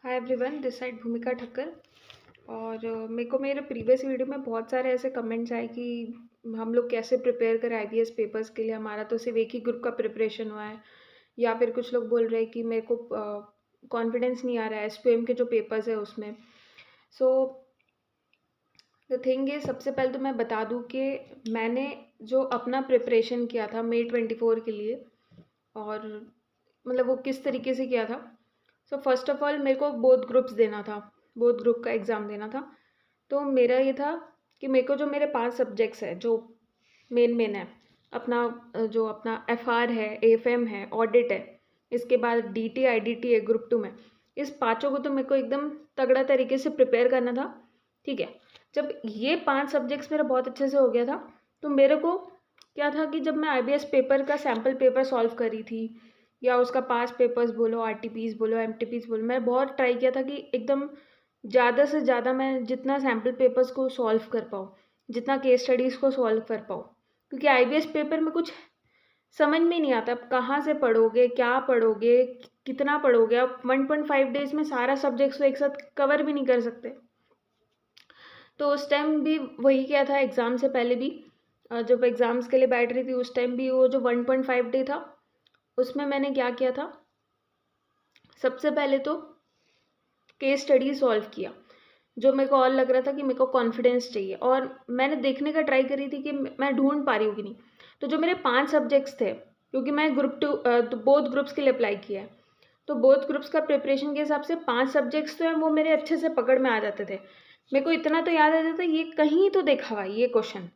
Hi everyone, this side भूमिका ठक्कर। और मेरे को मेरे प्रीवियस वीडियो में बहुत सारे ऐसे कमेंट्स आए कि हम लोग कैसे प्रिपेयर करें आईबीएस पेपर्स के लिए। हमारा तो सिर्फ एक ही ग्रुप का प्रिपरेशन हुआ है, या फिर कुछ लोग बोल रहे हैं कि मेरे को कॉन्फिडेंस नहीं आ रहा है एसपीएम के जो पेपर्स है उसमें। सो द थिंग है, सबसे पहले तो मैं बता दूं कि मैंने जो अपना प्रिपरेशन किया था May 24 के लिए, और मतलब वो किस तरीके से किया था। सो फर्स्ट ऑफ ऑल मेरे को बोथ ग्रुप्स देना था, बोथ ग्रुप का एग्ज़ाम देना था। तो मेरा ये था कि मेरे को जो मेरे 5 सब्जेक्ट्स है जो मेन है, अपना जो अपना एफआर है, एएफएम है, ऑडिट है, इसके बाद डीटी आईडीटी है ग्रुप 2 में। इस पाँचों को तो मेरे को एकदम तगड़ा तरीके से प्रिपेयर करना था। ठीक है, जब ये 5 सब्जेक्ट्स मेरा बहुत अच्छे से हो गया था, तो मेरे को क्या था कि जब मैं आईबीएस पेपर का सैम्पल पेपर सॉल्व करी थी, या उसका पास पेपर्स बोलो, आरटीपीस बोलो, एमटीपीस बोलो, मैं बहुत ट्राई किया था कि एकदम ज़्यादा से ज़्यादा मैं जितना सैम्पल पेपर्स को सॉल्व कर पाऊँ, जितना केस स्टडीज़ को सॉल्व कर पाऊँ। क्योंकि आईबीएस पेपर में कुछ समझ में नहीं आता, आप कहाँ से पढ़ोगे, क्या पढ़ोगे, कितना पढ़ोगे। आप 1.5 डेज में सारा सब्जेक्ट्स तो एक साथ कवर भी नहीं कर सकते। तो उस टाइम भी वही किया था, एग्ज़ाम से पहले भी जब एग्ज़ाम्स के लिए बैठ रही थी उस टाइम भी वो जो 1.5 डे था उसमें मैंने क्या किया था, सबसे पहले तो केस स्टडी सॉल्व किया। जो मेरे को और लग रहा था कि मेरे को कॉन्फिडेंस चाहिए, और मैंने देखने का ट्राई करी थी कि मैं ढूंढ पा रही हूँ कि नहीं। तो जो मेरे 5 सब्जेक्ट्स थे, क्योंकि मैं ग्रुप 2 तो बोथ ग्रुप्स के लिए अप्लाई किया है, तो बोथ ग्रुप्स का प्रिपरेशन के हिसाब से 5 सब्जेक्ट्स तो हैं वो मेरे अच्छे से पकड़ में आ जाते थे। मेरे को इतना तो याद आ जाता ये कहीं तो देखा हुआ है ये क्वेश्चन।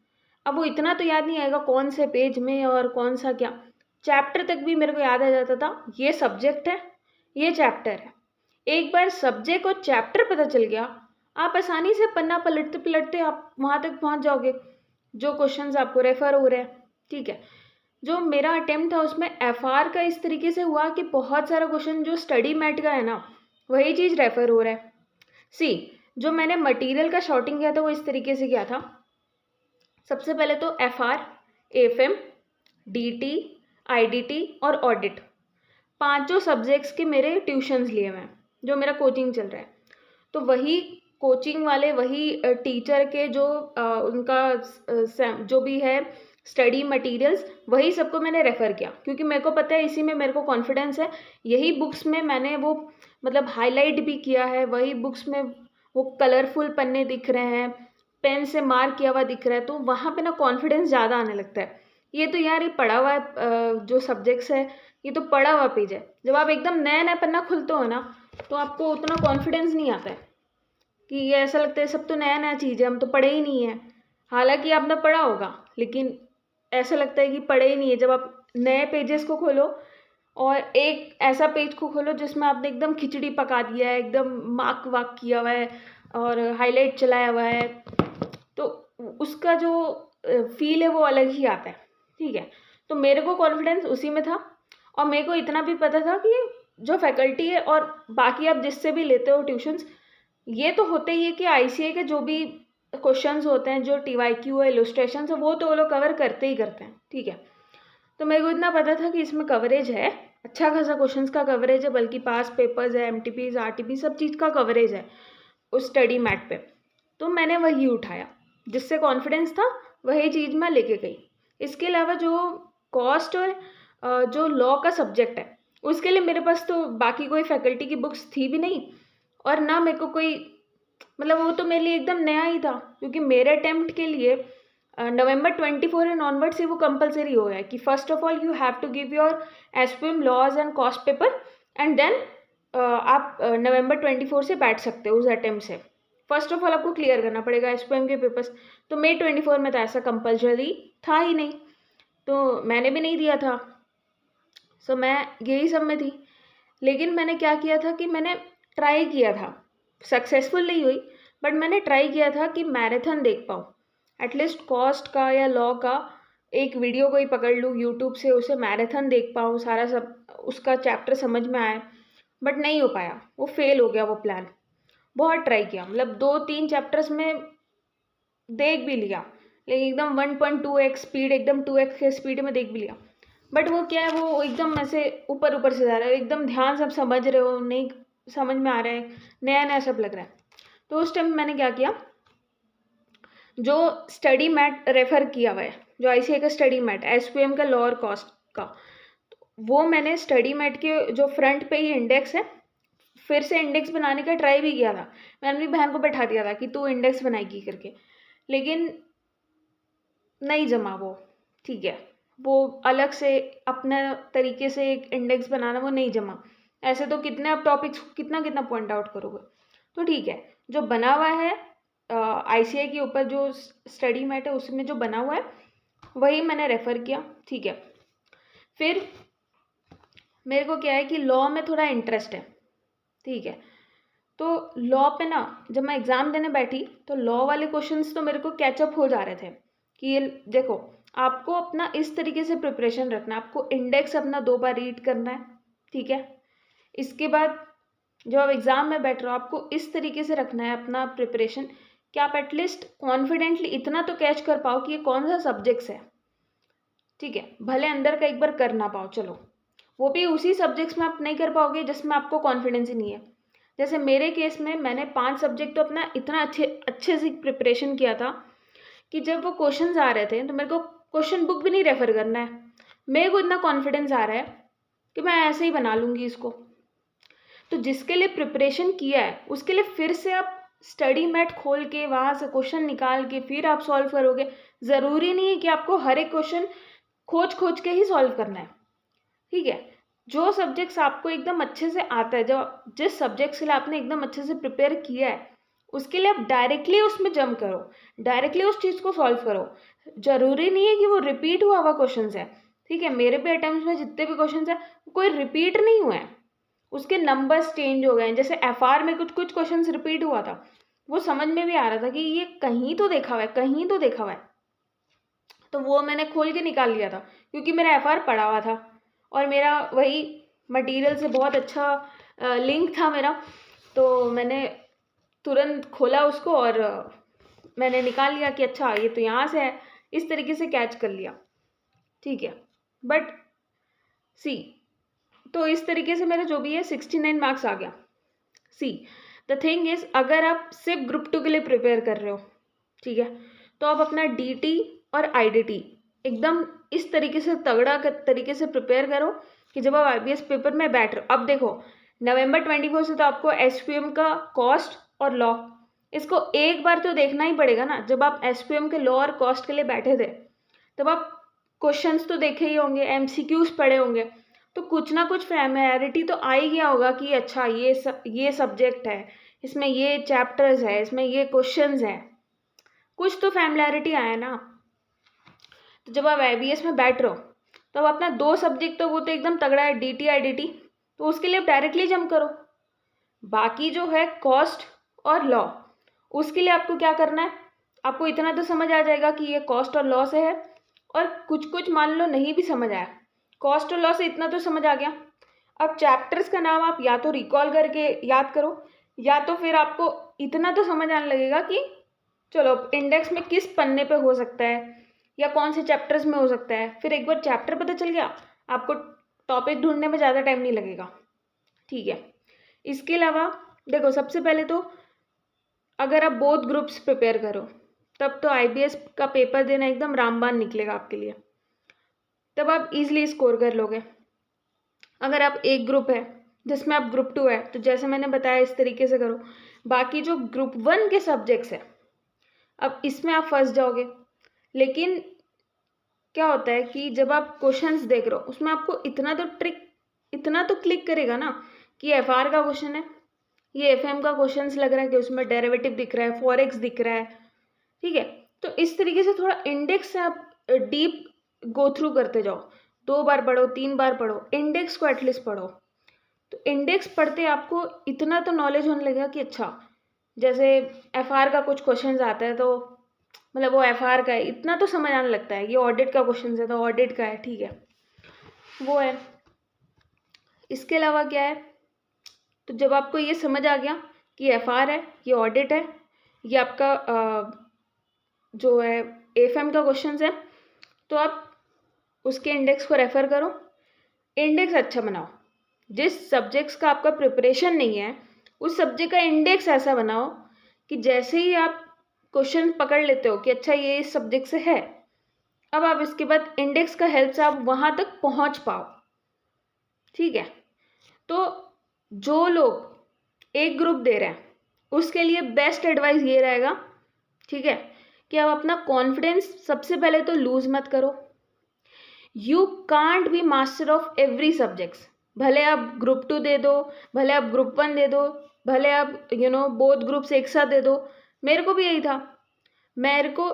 अब वो इतना तो याद नहीं आएगा कौन से पेज में और कौन सा क्या, चैप्टर तक भी मेरे को याद आ जाता था, ये सब्जेक्ट है, ये चैप्टर है। एक बार सब्जेक्ट और चैप्टर पता चल गया, आप आसानी से पन्ना पलटते पलटते आप वहाँ तक पहुँच जाओगे जो क्वेश्चंस आपको रेफर हो रहे हैं। ठीक है, जो मेरा अटेम्प्ट था उसमें एफआर का इस तरीके से हुआ कि बहुत सारा क्वेश्चन जो स्टडी मैट का है ना, वही चीज़ रेफर हो रहा है। सी, जो मैंने मटेरियल का शॉर्टिंग किया था वो इस तरीके से किया था। सबसे पहले तो एफआर, एएफएम, डीटी, आईडीटी और ऑडिट, पांचों सब्जेक्ट्स के मेरे ट्यूशन्स लिए मैं, जो मेरा कोचिंग चल रहा है। तो वही कोचिंग वाले, वही टीचर के जो उनका जो भी है स्टडी मटेरियल्स, वही सबको मैंने रेफ़र किया, क्योंकि मेरे को पता है इसी में मेरे को कॉन्फिडेंस है। यही बुक्स में मैंने वो मतलब हाईलाइट भी किया है, वही बुक्स में वो कलरफुल पन्ने दिख रहे हैं, पेन से मार्क किया हुआ दिख रहा है, तो वहाँ पे ना कॉन्फिडेंस ज़्यादा आने लगता है। ये तो यार ये पढ़ा हुआ जो सब्जेक्ट्स है, ये तो पढ़ा हुआ पेज है। जब आप एकदम नया नया पन्ना खुलते हो ना, तो आपको उतना कॉन्फिडेंस नहीं आता है कि ये ऐसा लगता है सब तो नया नया चीज़ है, हम तो पढ़े ही नहीं है। हालांकि आपने पढ़ा होगा, लेकिन ऐसा लगता है कि पढ़े ही नहीं है। जब आप नए पेजेस को खोलो और एक ऐसा पेज को खोलो जिसमें आपने एकदम खिचड़ी पका दिया है, एकदम मार्क वाक किया हुआ है और हाईलाइट चलाया हुआ है, तो उसका जो फील है वो अलग ही आता है। ठीक है, तो मेरे को कॉन्फिडेंस उसी में था, और मेरे को इतना भी पता था कि जो फैकल्टी है और बाकी आप जिससे भी लेते हो ट्यूशन्स, ये तो होते ही है कि आईसीए के जो भी क्वेश्चंस होते हैं, जो टीवाईक्यू है, इलस्ट्रेशंस है, वो तो वो लोग कवर करते ही करते हैं। ठीक है, तो मेरे को इतना पता था कि इसमें कवरेज है, अच्छा खासा क्वेश्चंस का कवरेज है, बल्कि पास पेपर्स है, एमटीपीज, आरटीपी, सब चीज़ का कवरेज है उस स्टडी मैट पे। तो मैंने वही उठाया, जिससे कॉन्फिडेंस था वही चीज़ मैं लेके गई। इसके अलावा जो कॉस्ट और जो लॉ का सब्जेक्ट है, उसके लिए मेरे पास तो बाकी कोई फैकल्टी की बुक्स थी भी नहीं, और ना मेरे को कोई, मतलब वो तो मेरे लिए एकदम नया ही था, क्योंकि मेरे अटेम्प्ट के लिए नवंबर 24 एंड ऑनवर्ड से वो कंपलसरी हो गया है कि first of all you have to give your SPM laws and cost paper, and then आप नवंबर 24 से बैठ सकते हो उस अटेम्प्ट से। फर्स्ट ऑफ ऑल आपको क्लियर करना पड़ेगा एसपीएम के पेपर्स। तो May 24 में तो ऐसा कंपल्सरी था ही नहीं, तो मैंने भी नहीं दिया था। सो मैं यही सब में थी। लेकिन मैंने क्या किया था कि मैंने ट्राई किया था, सक्सेसफुल नहीं हुई, बट मैंने ट्राई किया था कि मैराथन देख पाऊँ, एटलीस्ट कॉस्ट का या लॉ का एक वीडियो को ही पकड़ लूँ यूट्यूब से, उसे मैराथन देख पाऊँ, सारा सब उसका चैप्टर समझ में आए। बट नहीं हो पाया, वो फेल हो गया वो प्लान। बहुत ट्राई किया, मतलब 2-3 चैप्टर्स में देख भी लिया, लेकिन एकदम 1.2x स्पीड, एकदम 2x के स्पीड में देख भी लिया, बट वो क्या है, वो एकदम ऐसे ऊपर ऊपर से जा रहा है, एकदम ध्यान से आप समझ रहे हो नहीं, समझ में आ रहा है, नया नया सब लग रहा है। तो उस टाइम मैंने क्या किया, जो स्टडी मैट रेफर किया हुआ है, जो ICAI का स्टडी मैट, SPM का लोअर कॉस्ट का, वो मैंने स्टडी मैट के जो फ्रंट पे ही इंडेक्स है, फिर से इंडेक्स बनाने का ट्राई भी किया था। मैंने अपनी बहन को बैठा दिया था कि तू इंडेक्स बनाएगी करके, लेकिन नहीं जमा वो। ठीक है, वो अलग से अपने तरीके से एक इंडेक्स बनाना, वो नहीं जमा। ऐसे तो कितने आप टॉपिक्स कितना कितना पॉइंट आउट करोगे। तो ठीक है, जो बना हुआ है ICAI के ऊपर जो स्टडी मैट है उसमें जो बना हुआ है वही मैंने रेफ़र किया। ठीक है, फिर मेरे को क्या है कि लॉ में थोड़ा इंटरेस्ट है। ठीक है, तो लॉ पे ना जब मैं एग्ज़ाम देने बैठी तो लॉ वाले क्वेश्चंस तो मेरे को कैचअप हो जा रहे थे कि ये देखो, आपको अपना इस तरीके से प्रिपरेशन रखना है, आपको इंडेक्स अपना 2 बार रीड करना है। ठीक है, इसके बाद जब आप एग्ज़ाम में बैठ रहे हो आपको इस तरीके से रखना है अपना प्रिपरेशन कि आप एटलीस्ट कॉन्फिडेंटली इतना तो कैच कर पाओ कि ये कौन सा सब्जेक्ट्स है। ठीक है, भले अंदर का एक बार कर ना पाओ, चलो वो भी उसी सब्जेक्ट्स में आप नहीं कर पाओगे जिसमें आपको कॉन्फिडेंस ही नहीं है। जैसे मेरे केस में मैंने 5 सब्जेक्ट तो अपना इतना अच्छे से प्रिपरेशन किया था कि जब वो क्वेश्चंस आ रहे थे तो मेरे को क्वेश्चन बुक भी नहीं रेफ़र करना है, मेरे को इतना कॉन्फिडेंस आ रहा है कि मैं ऐसे ही बना लूँगी इसको। तो जिसके लिए प्रिपरेशन किया है उसके लिए फिर से आप स्टडी मैट खोल के वहाँ से क्वेश्चन निकाल के फिर आप सॉल्व करोगे। ज़रूरी नहीं है कि आपको हर एक क्वेश्चन खोज खोज के ही सॉल्व करना है। ठीक है, जो सब्जेक्ट्स आपको एकदम अच्छे से आता है, जो जिस सब्जेक्ट के लिए आपने एकदम अच्छे से प्रिपेयर किया है उसके लिए आप डायरेक्टली उसमें जंप करो, डायरेक्टली उस चीज़ को सॉल्व करो। ज़रूरी नहीं है कि वो रिपीट हुआ क्वेश्चन है। ठीक है, मेरे भी अटेम्प्ट में जितने भी क्वेश्चन है कोई रिपीट नहीं हुए हैं, उसके नंबर्स चेंज हो गए हैं। जैसे FR में कुछ कुछ क्वेश्चन रिपीट हुआ था, वो समझ में भी आ रहा था कि ये कहीं तो देखा हुआ है, कहीं तो देखा हुआ है। तो वो मैंने खोल के निकाल लिया था क्योंकि मेरा FR पड़ा हुआ था और मेरा वही मटेरियल से बहुत अच्छा लिंक था मेरा। तो मैंने तुरंत खोला उसको और मैंने निकाल लिया कि अच्छा ये तो यहाँ से है, इस तरीके से कैच कर लिया। ठीक है, बट सी, तो इस तरीके से मेरा जो भी है 69 मार्क्स आ गया। सी द थिंग इज, अगर आप सिर्फ ग्रुप 2 के लिए प्रिपेयर कर रहे हो, ठीक है, तो आप अपना DT और IDT एकदम इस तरीके से तगड़ा तरीके से प्रिपेयर करो कि जब आप IBS पेपर में बैठ रहे हो। अब देखो, November 24 से तो आपको SPM का कॉस्ट और लॉ, इसको एक बार तो देखना ही पड़ेगा ना। जब आप SPM के लॉ और कॉस्ट के लिए बैठे थे तब आप क्वेश्चंस तो देखे ही होंगे, MCQs पढ़े होंगे, तो कुछ ना कुछ फैमिलियरिटी तो आ ही गया होगा कि अच्छा ये सब्जेक्ट है, इसमें ये चैप्टर्स है, इसमें ये क्वेश्चंस हैं, कुछ तो फैमिलियरिटी आया ना। तो जब आप IBS में बैठ रहे हो तो अब अपना 2 सब्जेक्ट तो वो तो एकदम तगड़ा है, DT IDT, तो उसके लिए डायरेक्टली जंप करो। बाकी जो है कॉस्ट और लॉ, उसके लिए आपको क्या करना है, आपको इतना तो समझ आ जाएगा कि ये कॉस्ट और लॉ से है, और कुछ कुछ मान लो नहीं भी समझ आया, कॉस्ट और लॉ से इतना तो समझ आ गया। अब चैप्टर्स का नाम आप या तो रिकॉल करके याद करो, या तो फिर आपको इतना तो समझ आने लगेगा कि चलो इंडेक्स में किस पन्ने पे हो सकता है या कौन से चैप्टर्स में हो सकता है। फिर एक बार चैप्टर पता चल गया, आपको टॉपिक ढूंढने में ज़्यादा टाइम नहीं लगेगा। ठीक है, इसके अलावा देखो, सबसे पहले तो अगर आप बोथ ग्रुप्स प्रिपेयर करो तब तो IBS का पेपर देना एकदम रामबाण निकलेगा आपके लिए, तब आप इजीली स्कोर कर लोगे। अगर आप एक ग्रुप है जिसमें आप ग्रुप 2 है तो जैसे मैंने बताया इस तरीके से करो। बाकी जो ग्रुप 1 के सब्जेक्ट्स है, अब इसमें आप फंस जाओगे। लेकिन क्या होता है कि जब आप क्वेश्चंस देख रहे हो उसमें आपको इतना तो क्लिक करेगा ना कि FR का क्वेश्चन है, ये FM का क्वेश्चंस लग रहा है कि उसमें डेरिवेटिव दिख रहा है, फॉरेक्स दिख रहा है। ठीक है, तो इस तरीके से थोड़ा इंडेक्स से आप डीप गो थ्रू करते जाओ, 2 बार पढ़ो, 3 बार पढ़ो, इंडेक्स को एटलीस्ट पढ़ो। तो इंडेक्स पढ़ते आपको इतना तो नॉलेज होने लगेगा कि अच्छा, जैसे FR का कुछ क्वेश्चंस आता है तो मतलब वो FR का है, इतना तो समझ आने लगता है। ये ऑडिट का क्वेश्चन है तो ऑडिट का है, ठीक है, वो है। इसके अलावा क्या है, तो जब आपको ये समझ आ गया कि FR है, ये ऑडिट है, ये आपका जो है FM का क्वेश्चन है, तो आप उसके इंडेक्स को रेफ़र करो, इंडेक्स अच्छा बनाओ। जिस सब्जेक्ट्स का आपका प्रिपरेशन नहीं है उस सब्जेक्ट का इंडेक्स ऐसा बनाओ कि जैसे ही आप क्वेश्चन पकड़ लेते हो कि अच्छा ये इस सब्जेक्ट से है, अब आप इसके बाद इंडेक्स का हेल्प से आप वहाँ तक पहुँच पाओ। ठीक है, तो जो लोग एक ग्रुप दे रहे हैं उसके लिए बेस्ट एडवाइस ये रहेगा, ठीक है, कि आप अपना कॉन्फिडेंस सबसे पहले तो लूज मत करो। You can't be master of every subjects. भले आप ग्रुप 2 दे दो, भले आप ग्रुप 1 दे दो, भले आप बोथ ग्रुप्स एक साथ दे दो। मेरे को भी यही था, मेरे को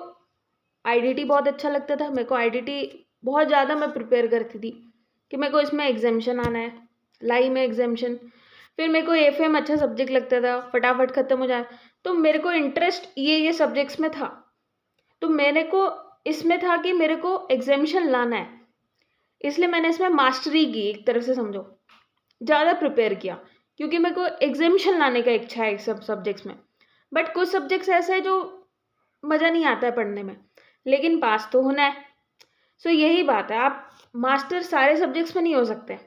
आईडीटी बहुत अच्छा लगता था, मेरे को आईडीटी बहुत ज़्यादा मैं प्रिपेयर करती थी कि मेरे को इसमें एग्जामिशन आना है, लाई में एग्जामिशन। फिर मेरे को एफएम अच्छा सब्जेक्ट लगता था, फटाफट ख़त्म हो जाए। तो मेरे को इंटरेस्ट ये सब्जेक्ट्स में था, तो मेरे को इसमें था कि मेरे को एग्जामिशन लाना है, इसलिए मैंने इसमें मास्टरी की, एक तरह से समझो ज़्यादा प्रिपेयर किया क्योंकि मेरे को एग्जामिशन लाने का इच्छा है सब सब्जेक्ट्स में। बट कुछ सब्जेक्ट्स ऐसे हैं जो मज़ा नहीं आता है पढ़ने में, लेकिन पास तो होना है। सो यही बात है, आप मास्टर सारे सब्जेक्ट्स में नहीं हो सकते,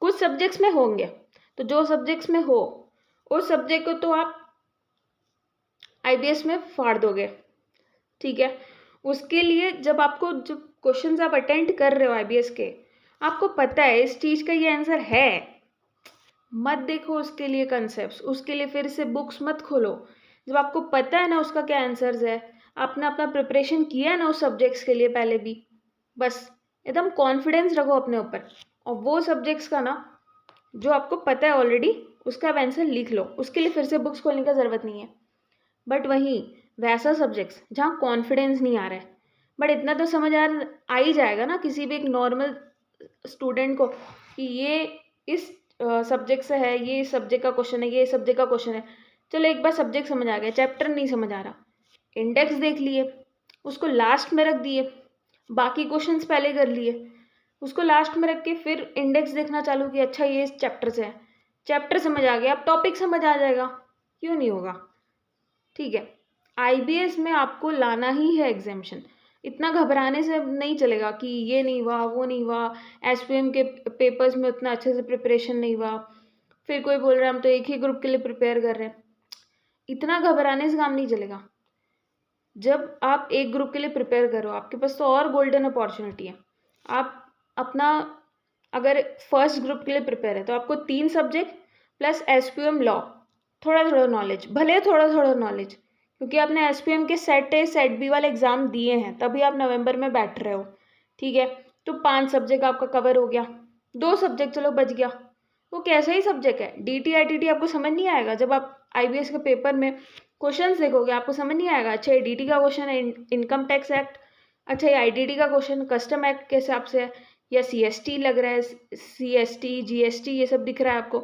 कुछ सब्जेक्ट्स में होंगे। तो जो सब्जेक्ट्स में हो उस सब्जेक्ट को तो आप आईबीएस में फाड़ दोगे। ठीक है, उसके लिए जब क्वेश्चंस आप अटेंड कर रहे हो आईबीएस के, आपको पता है इस चीज़ का ये आंसर है, मत देखो उसके लिए कंसेप्ट्स, उसके लिए फिर से बुक्स मत खोलो। जब आपको पता है ना उसका क्या आंसर्स है, आपने अपना प्रिपरेशन किया है ना उस सब्जेक्ट्स के लिए पहले भी, बस एकदम कॉन्फिडेंस रखो अपने ऊपर, और वो सब्जेक्ट्स का ना जो आपको पता है ऑलरेडी उसका आप आंसर लिख लो, उसके लिए फिर से बुक्स खोलने का ज़रूरत नहीं है। बट वहीं वैसा सब्जेक्ट्स जहाँ कॉन्फिडेंस नहीं आ रहा है, बट इतना तो समझ आ ही जाएगा ना किसी भी एक नॉर्मल स्टूडेंट को कि ये इस सब्जेक्ट से है, ये सब्जेक्ट का क्वेश्चन है, ये सब्जेक्ट का क्वेश्चन है। चलो एक बार सब्जेक्ट समझ आ गया, चैप्टर नहीं समझ आ रहा, इंडेक्स देख लिए, उसको लास्ट में रख दिए, बाकी क्वेश्चंस पहले कर लिए, उसको लास्ट में रख के फिर इंडेक्स देखना चालू किया, अच्छा ये इस चैप्टर से है, चैप्टर समझ आ गया, अब टॉपिक समझ आ जाएगा, क्यों नहीं होगा। ठीक है, आईबीएस में आपको लाना ही है एग्जामिशन, इतना घबराने से नहीं चलेगा कि ये नहीं हुआ वो नहीं हुआ, एसपीएम के पेपर्स में उतना अच्छे से प्रिपरेशन नहीं हुआ, फिर कोई बोल रहा है हम तो एक ही ग्रुप के लिए प्रिपेयर कर रहे हैं। इतना घबराने से काम नहीं चलेगा। जब आप एक ग्रुप के लिए प्रिपेयर करो, आपके पास तो और गोल्डन अपॉर्चुनिटी है। आप अपना अगर फर्स्ट ग्रुप के लिए प्रिपेयर है तो आपको 3 सब्जेक्ट प्लस एसपीएम लॉ, थोड़ा थोड़ा नॉलेज, भले थोड़ा थोड़ा नॉलेज, क्योंकि आपने एसपीएम के सेट ए सेट बी वाले एग्ज़ाम दिए हैं तभी आप नवंबर में बैठ रहे हो। ठीक है, तो 5 सब्जेक्ट आपका कवर हो गया, 2 सब्जेक्ट चलो बच गया। वो कैसा ही सब्जेक्ट है, डीटी आईटीटी आपको समझ नहीं आएगा, जब आप आईबीएस के पेपर में क्वेश्चन देखोगे आपको समझ नहीं आएगा, अच्छा ये डीटी का क्वेश्चन है इनकम टैक्स एक्ट, अच्छा ये आईटीटी का क्वेश्चन कस्टम एक्ट के हिसाब से है, या सीएसटी लग रहा है, सीएसटी जीएसटी ये सब दिख रहा है आपको,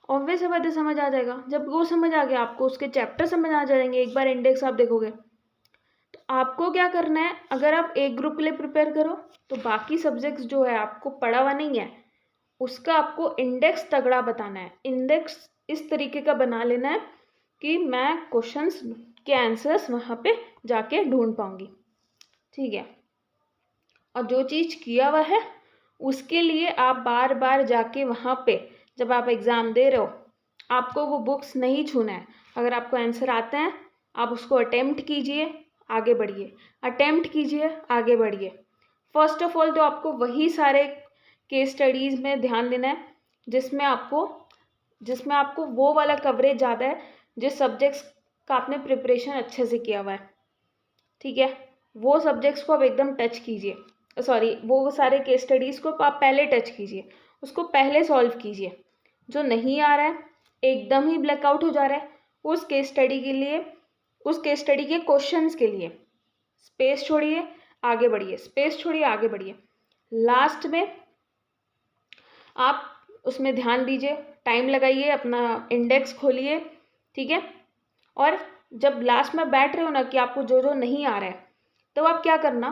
ऑब्वियस है बात है समझ आ जाएगा। जब वो समझ आ गया आपको उसके चैप्टर समझ आ जाएंगे, एक बार इंडेक्स आप देखोगे। तो आपको क्या करना है, अगर आप एक ग्रुप के लिए प्रिपेयर करो तो बाकी सब्जेक्ट्स जो है आपको पढ़ा हुआ नहीं है उसका आपको इंडेक्स तगड़ा बताना है, इंडेक्स इस तरीके का बना लेना है कि मैं क्वेश्चंस के आंसर्स वहाँ पे जाके ढूंढ पाऊंगी। ठीक है, और जो चीज़ किया हुआ है उसके लिए आप बार बार जाके वहाँ पे जब आप एग्ज़ाम दे रहे हो आपको वो बुक्स नहीं छूना है। अगर आपको आंसर आता है आप उसको अटेम्प्ट कीजिए, आगे बढ़िए, अटेम्प्ट कीजिए, आगे बढ़िए। फर्स्ट ऑफ ऑल तो आपको वही सारे केस स्टडीज़ में ध्यान देना है जिसमें आपको वो वाला कवरेज ज़्यादा है जिस सब्जेक्ट्स का आपने प्रिपरेशन अच्छे से किया हुआ है। ठीक है, वो सब्जेक्ट्स को आप एकदम टच कीजिए, सॉरी वो सारे केस स्टडीज़ को आप पहले टच कीजिए, उसको पहले सॉल्व कीजिए। जो नहीं आ रहा है, एकदम ही ब्लैकआउट हो जा रहा है, उस केस स्टडी के क्वेश्चंस के लिए स्पेस छोड़िए, आगे बढ़िए, स्पेस छोड़िए, आगे बढ़िए। लास्ट में आप उसमें ध्यान दीजिए, टाइम लगाइए, अपना इंडेक्स खोलिए। ठीक है, और जब लास्ट में बैठ रहे हो ना कि आपको जो जो नहीं आ रहा है, तो आप क्या करना,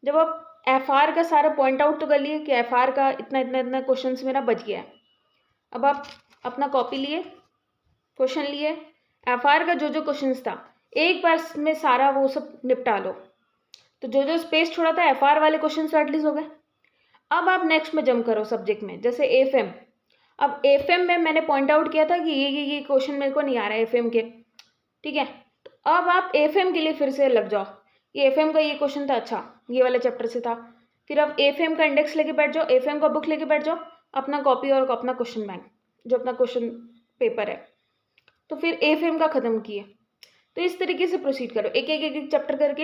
जब आप एफआर का सारा पॉइंट आउट तो कर लिए कि एफआर का इतना इतना इतना क्वेश्चंस मेरा बच गया है, अब आप अपना कॉपी लिए, क्वेश्चन लिए, एफआर का जो जो क्वेश्चंस था एक बार में सारा वो सब निपटा लो, तो जो जो स्पेस छोड़ा था एफआर वाले क्वेश्चन तो एटलीस्ट हो गए। अब आप नेक्स्ट में जंप करो सब्जेक्ट में, जैसे एफएम, अब एफएम में मैंने पॉइंट आउट किया था कि ये क्वेश्चन मेरे को नहीं आ रहा है एफएम के, ठीक है। तो अब आप एफएम के लिए फिर से लग जाओ, ये एफएम का ये क्वेश्चन था, अच्छा ये वाले चैप्टर से था, फिर अब एफएम का इंडेक्स लेके बैठ जाओ, एफएम का बुक लेके बैठ जाओ, अपना कॉपी और अपना क्वेश्चन बैंक जो अपना क्वेश्चन पेपर है, तो फिर एफएम का ख़त्म किए। तो इस तरीके से प्रोसीड करो, एक चैप्टर करके,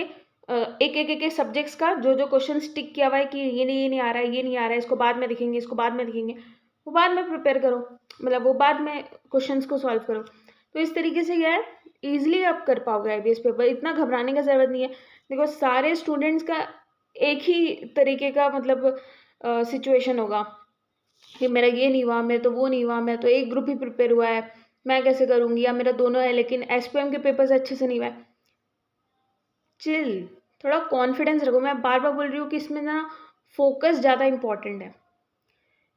एक सब्जेक्ट्स का जो जो क्वेश्चन टिक किया हुआ है कि ये नहीं आ रहा है, ये नहीं आ रहा है, इसको बाद में देखेंगे, इसको बाद में देखेंगे, वो बाद में प्रिपेयर करो, मतलब वो बाद में क्वेश्चंस को सॉल्व करो। तो इस तरीके से क्या है, ईजिली आप कर पाओगे आईबीएस पेपर, इतना घबराने का ज़रूरत नहीं है। देखो सारे स्टूडेंट्स का एक ही तरीके का मतलब सिचुएशन होगा कि मेरा ये नहीं हुआ, मेरा तो वो नहीं हुआ, मेरा तो एक ग्रुप ही प्रिपेयर हुआ है, मैं कैसे करूँगी, या मेरा दोनों है लेकिन एसपीएम के पेपर्स अच्छे से नहीं हुआ है। चिल, थोड़ा कॉन्फिडेंस रखो। मैं बार बार बोल रही हूँ कि इसमें ना फोकस ज़्यादा इंपॉर्टेंट है,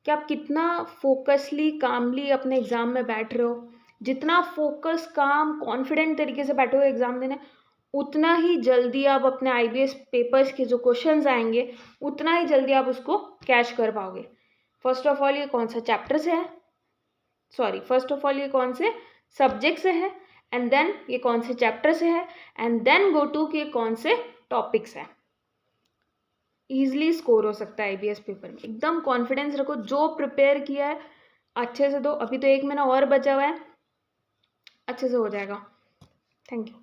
कि आप कितना फोकसली कामली अपने एग्ज़ाम में बैठ रहे हो। जितना फोकस काम कॉन्फिडेंट तरीके से बैठोगे एग्ज़ाम देने, उतना ही जल्दी आप अपने आईबीएस पेपर्स के जो क्वेश्चंस आएंगे उतना ही जल्दी आप उसको कैच कर पाओगे। फर्स्ट ऑफ ऑल ये कौन सा चैप्टर से है, फर्स्ट ऑफ ऑल ये कौन से सब्जेक्ट से है, एंड देन ये कौन से चैप्टर से है, एंड देन गो टू कि ये कौन से टॉपिक्स हैं। ईजिली स्कोर हो सकता है आईबीएस पेपर में, एकदम कॉन्फिडेंस रखो, जो प्रिपेयर किया है अच्छे से दो। अभी तो 1 महीना और बचा हुआ है, अच्छे से हो जाएगा। Thank you.